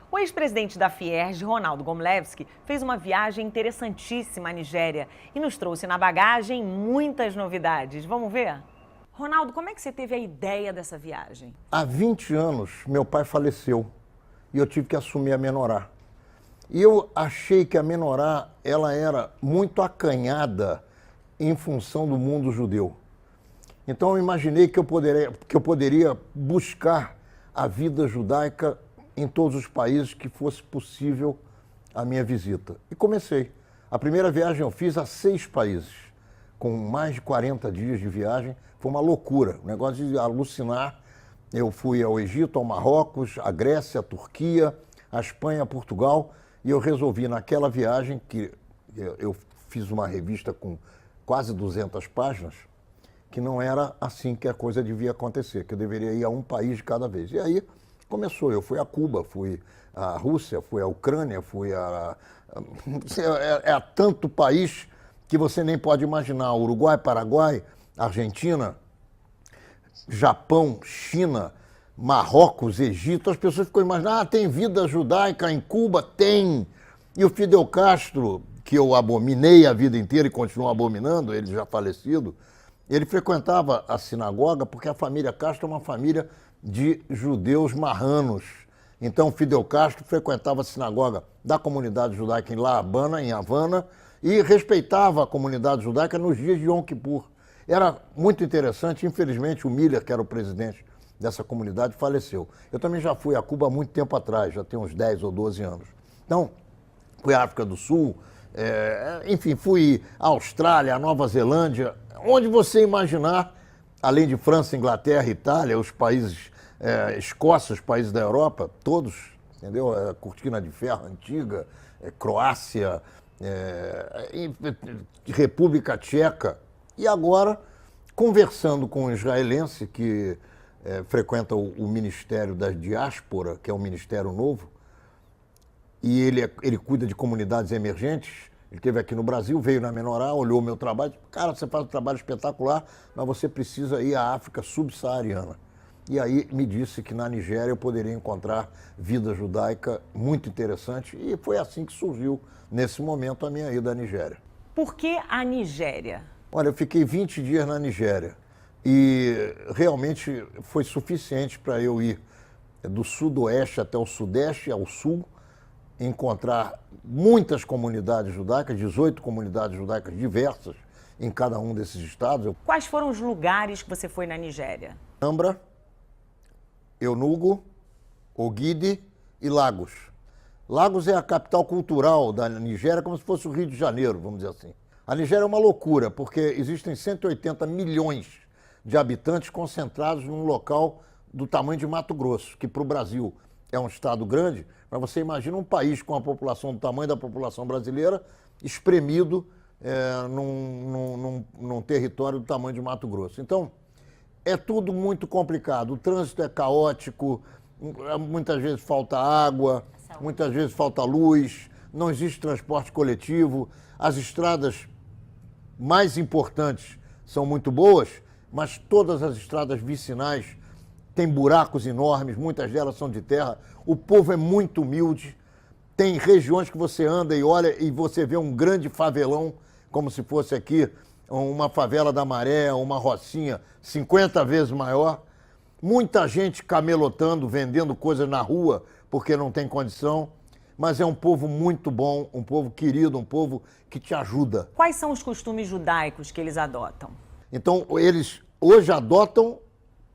O ex-presidente da Fierj, Ronaldo Gomlewski, fez uma viagem interessantíssima à Nigéria e nos trouxe na bagagem muitas novidades. Vamos ver? Ronaldo, como é que você teve a ideia dessa viagem? Há 20 anos, meu pai faleceu e eu tive que assumir a Menorá. E eu achei que a Menorá ela era muito acanhada em função do mundo judeu. Então eu imaginei que eu poderia buscar a vida judaica em todos os países que fosse possível a minha visita. E comecei. A primeira viagem eu fiz a 6 países, com mais de 40 dias de viagem. Foi uma loucura, um negócio de alucinar. Eu fui ao Egito, ao Marrocos, à Grécia, à Turquia, à Espanha, a Portugal, e eu resolvi naquela viagem, que eu fiz uma revista com quase 200 páginas, que não era assim que a coisa devia acontecer, que eu deveria ir a um país de cada vez. E aí começou, eu fui a Cuba, fui à Rússia, fui à Ucrânia, fui a tanto país que você nem pode imaginar. Uruguai, Paraguai, Argentina, Japão, China, Marrocos, Egito. As pessoas ficam imaginando, tem vida judaica em Cuba? Tem. E o Fidel Castro, que eu abominei a vida inteira e continuo abominando, ele já falecido, ele frequentava a sinagoga porque a família Castro é uma família de judeus marranos. Então, Fidel Castro frequentava a sinagoga da comunidade judaica em La Habana, em Havana, e respeitava a comunidade judaica nos dias de Yom Kippur. Era muito interessante. Infelizmente, o Miller, que era o presidente dessa comunidade, faleceu. Eu também já fui a Cuba há muito tempo atrás, já tem uns 10 ou 12 anos. Então, fui à África do Sul, enfim, fui à Austrália, à Nova Zelândia, onde você imaginar, além de França, Inglaterra, Itália, os países, Escócia, os países da Europa, todos, entendeu? Cortina de Ferro antiga, Croácia, República Tcheca. E agora, conversando com um israelense que frequenta o Ministério da Diáspora, que é um ministério novo, e ele cuida de comunidades emergentes. Ele esteve aqui no Brasil, veio na Menorá, olhou o meu trabalho, disse, cara, você faz um trabalho espetacular, mas você precisa ir à África subsaariana. E aí me disse que na Nigéria eu poderia encontrar vida judaica muito interessante, e foi assim que surgiu, nesse momento, a minha ida à Nigéria. Por que a Nigéria? Olha, eu fiquei 20 dias na Nigéria e realmente foi suficiente para eu ir do sudoeste até o sudeste, ao sul, encontrar muitas comunidades judaicas, 18 comunidades judaicas diversas em cada um desses estados. Quais foram os lugares que você foi na Nigéria? Ambra, Enugu, Ogide e Lagos. Lagos é a capital cultural da Nigéria, como se fosse o Rio de Janeiro, vamos dizer assim. A Nigéria é uma loucura, porque existem 180 milhões de habitantes concentrados num local do tamanho de Mato Grosso, que para o Brasil é um estado grande, mas você imagina um país com a população do tamanho da população brasileira, espremido num território do tamanho de Mato Grosso. Então, é tudo muito complicado. O trânsito é caótico, muitas vezes falta água, muitas vezes falta luz, não existe transporte coletivo, as estradas mais importantes são muito boas, mas todas as estradas vicinais têm buracos enormes, muitas delas são de terra. O povo é muito humilde. Tem regiões que você anda e olha e você vê um grande favelão, como se fosse aqui uma favela da Maré, uma rocinha 50 vezes maior. Muita gente camelotando, vendendo coisas na rua porque não tem condição. Mas é um povo muito bom, um povo querido, um povo que te ajuda. Quais são os costumes judaicos que eles adotam? Então, eles hoje adotam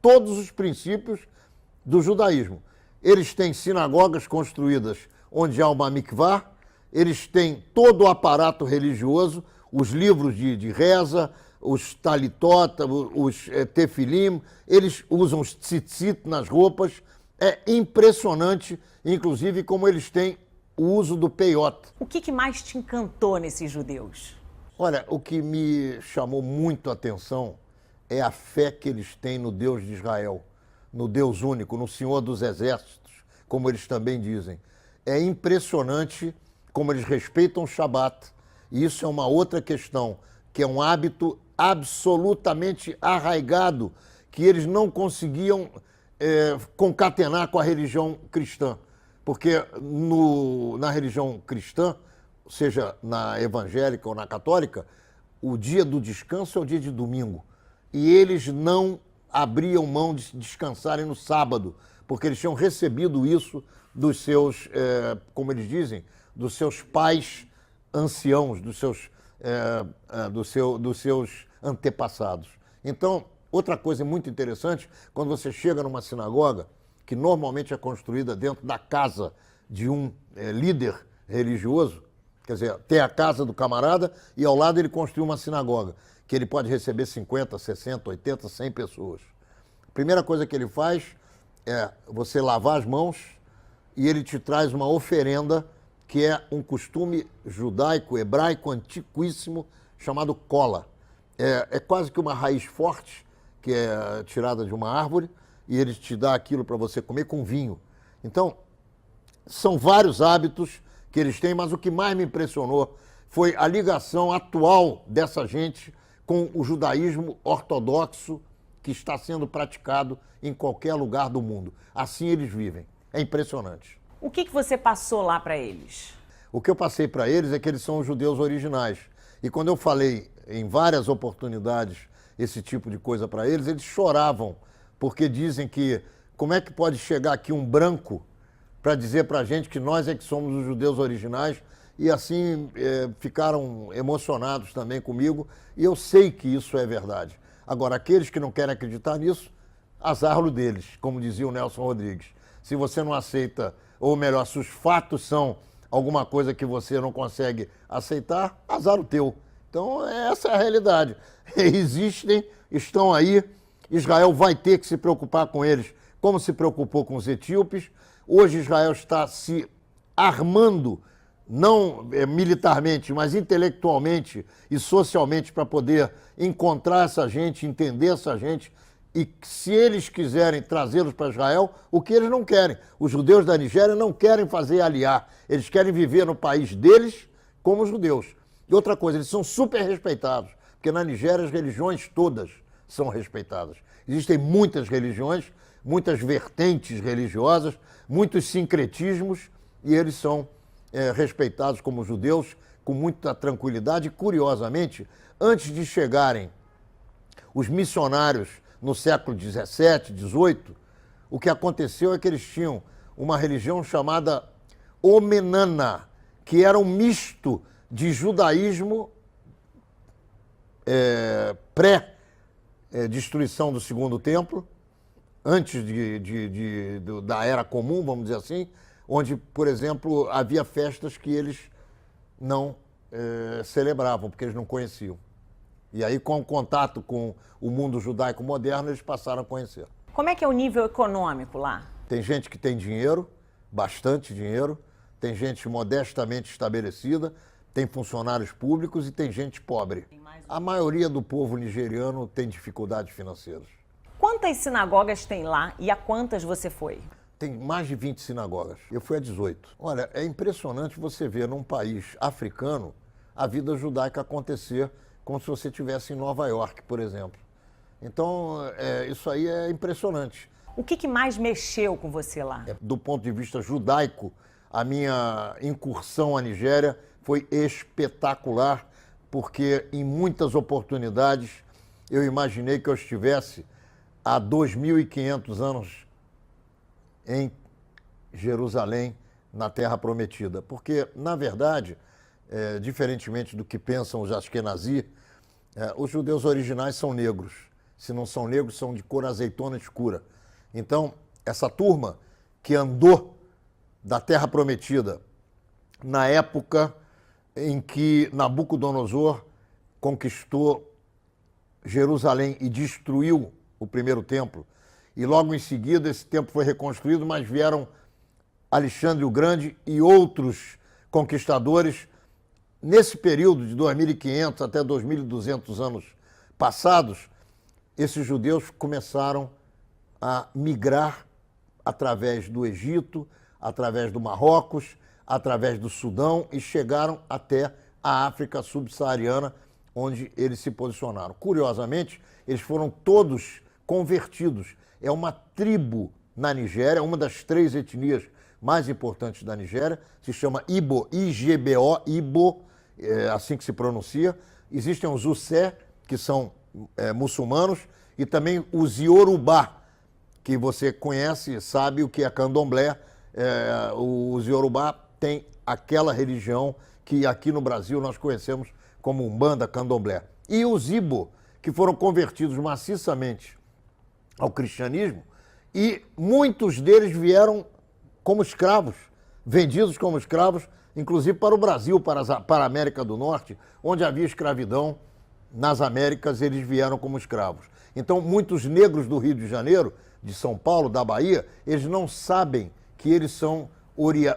todos os princípios do judaísmo. Eles têm sinagogas construídas onde há uma mikvah, eles têm todo o aparato religioso, os livros de reza, os talitot, os tefilim, eles usam os tzitzit nas roupas. É impressionante, inclusive, como eles têm o uso do peiot. O que mais te encantou nesses judeus? Olha, o que me chamou muito a atenção é a fé que eles têm no Deus de Israel, no Deus único, no Senhor dos Exércitos, como eles também dizem. É impressionante como eles respeitam o Shabat, e isso é uma outra questão, que é um hábito absolutamente arraigado, que eles não conseguiam concatenar com a religião cristã. Porque na religião cristã, seja na evangélica ou na católica, o dia do descanso é o dia de domingo. E eles não abriam mão de descansarem no sábado, porque eles tinham recebido isso dos seus, como eles dizem, dos seus pais anciãos, dos seus antepassados. Então, outra coisa muito interessante, quando você chega numa sinagoga, que normalmente é construída dentro da casa de um líder religioso, quer dizer, tem a casa do camarada e ao lado ele construiu uma sinagoga, que ele pode receber 50, 60, 80, 100 pessoas. A primeira coisa que ele faz é você lavar as mãos e ele te traz uma oferenda, que é um costume judaico, hebraico, antiquíssimo, chamado cola. É quase que uma raiz forte, que é tirada de uma árvore, e ele te dá aquilo para você comer com vinho. Então, são vários hábitos que eles têm, mas o que mais me impressionou foi a ligação atual dessa gente com o judaísmo ortodoxo que está sendo praticado em qualquer lugar do mundo. Assim eles vivem. É impressionante. O que você passou lá para eles? O que eu passei para eles é que eles são os judeus originais. E quando eu falei em várias oportunidades esse tipo de coisa para eles, eles choravam, porque dizem que como é que pode chegar aqui um branco para dizer para a gente que nós é que somos os judeus originais, e assim ficaram emocionados também comigo, e eu sei que isso é verdade. Agora, aqueles que não querem acreditar nisso, azar deles, como dizia o Nelson Rodrigues. Se você não aceita, ou melhor, se os fatos são alguma coisa que você não consegue aceitar, azar o teu. Então, essa é a realidade. Existem, estão aí, Israel vai ter que se preocupar com eles, como se preocupou com os etíopes. Hoje Israel está se armando, não militarmente, mas intelectualmente e socialmente, para poder encontrar essa gente, entender essa gente, e se eles quiserem trazê-los para Israel, o que eles não querem. Os judeus da Nigéria não querem fazer aliar, eles querem viver no país deles como judeus. E outra coisa, eles são super respeitados, porque na Nigéria as religiões todas são respeitadas. Existem muitas religiões, muitas vertentes religiosas, muitos sincretismos, e eles são respeitados como judeus com muita tranquilidade. E, curiosamente, antes de chegarem os missionários no século XVII, XVIII, o que aconteceu é que eles tinham uma religião chamada Omenana, que era um misto de judaísmo pré-destruição do Segundo Templo, antes da Era Comum, vamos dizer assim, onde, por exemplo, havia festas que eles não celebravam, porque eles não conheciam. E aí, com o contato com o mundo judaico moderno, eles passaram a conhecer. Como é que é o nível econômico lá? Tem gente que tem dinheiro, bastante dinheiro, tem gente modestamente estabelecida, tem funcionários públicos e tem gente pobre. A maioria do povo nigeriano tem dificuldades financeiras. Quantas sinagogas tem lá e a quantas você foi? Tem mais de 20 sinagogas. Eu fui a 18. Olha, é impressionante você ver num país africano a vida judaica acontecer como se você estivesse em Nova York, por exemplo. Então, isso aí é impressionante. O que mais mexeu com você lá? Do ponto de vista judaico, a minha incursão à Nigéria foi espetacular, porque em muitas oportunidades eu imaginei que eu estivesse há 2.500 anos em Jerusalém, na Terra Prometida. Porque, na verdade, diferentemente do que pensam os Ashkenazi, os judeus originais são negros. Se não são negros, são de cor azeitona escura. Então, essa turma que andou da Terra Prometida na época em que Nabucodonosor conquistou Jerusalém e destruiu o primeiro templo, e logo em seguida esse templo foi reconstruído, mas vieram Alexandre o Grande e outros conquistadores. Nesse período de 2.500 até 2.200 anos passados, esses judeus começaram a migrar através do Egito, através do Marrocos, através do Sudão, e chegaram até a África subsaariana, onde eles se posicionaram. Curiosamente, eles foram todos convertidos. É uma tribo na Nigéria, uma das 3 etnias mais importantes da Nigéria, se chama Ibo, I-G-B-O, Ibo, é assim que se pronuncia. Existem os Usé, que são muçulmanos, e também os Yorubá, que você conhece, sabe o que é candomblé. Os Yorubá têm aquela religião que aqui no Brasil nós conhecemos como Umbanda, candomblé. E os Ibo, que foram convertidos maciçamente ao cristianismo, e muitos deles vieram como escravos, vendidos como escravos, inclusive para o Brasil, para a América do Norte, onde havia escravidão. Nas Américas, eles vieram como escravos. Então, muitos negros do Rio de Janeiro, de São Paulo, da Bahia, eles não sabem que eles são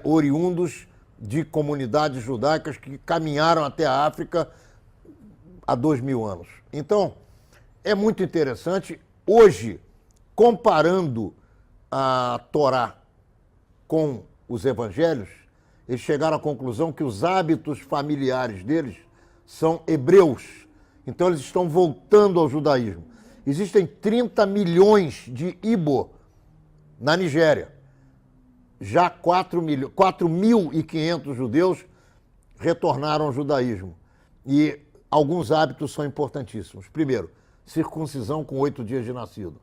oriundos de comunidades judaicas que caminharam até a África há 2000 anos. Então, é muito interessante. Hoje, comparando a Torá com os evangelhos, eles chegaram à conclusão que os hábitos familiares deles são hebreus. Então, eles estão voltando ao judaísmo. Existem 30 milhões de Ibo na Nigéria. Já 4.500 judeus retornaram ao judaísmo. E alguns hábitos são importantíssimos. Primeiro, circuncisão com 8 dias de nascido.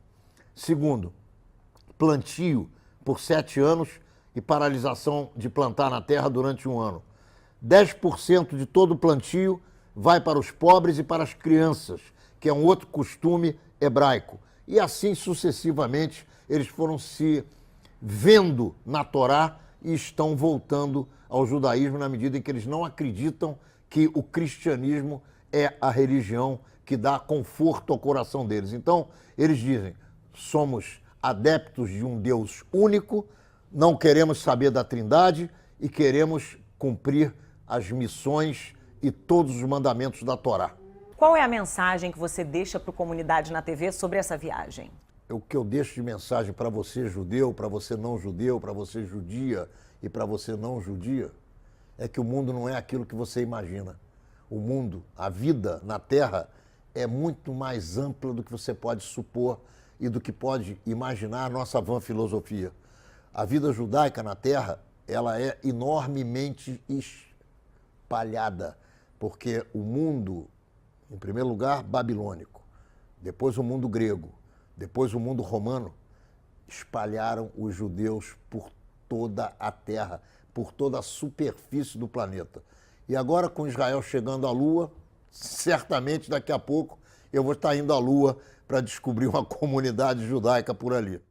Segundo, plantio por 7 anos e paralisação de plantar na terra durante 1 ano. 10% de todo o plantio vai para os pobres e para as crianças, que é um outro costume hebraico. E assim sucessivamente eles foram se vendo na Torá e estão voltando ao judaísmo na medida em que eles não acreditam que o cristianismo é a religião que dá conforto ao coração deles. Então, eles dizem, somos adeptos de um Deus único, não queremos saber da Trindade e queremos cumprir as missões e todos os mandamentos da Torá. Qual é a mensagem que você deixa para a comunidade na TV sobre essa viagem? O que eu deixo de mensagem para você judeu, para você não judeu, para você judia e para você não judia, é que o mundo não é aquilo que você imagina. O mundo, a vida na Terra é muito mais ampla do que você pode supor e do que pode imaginar a nossa vã filosofia. A vida judaica na Terra, ela é enormemente espalhada, porque o mundo, em primeiro lugar, babilônico, depois o mundo grego, depois o mundo romano, espalharam os judeus por toda a Terra, por toda a superfície do planeta. E agora, com Israel chegando à Lua, certamente daqui a pouco eu vou estar indo à Lua para descobrir uma comunidade judaica por ali.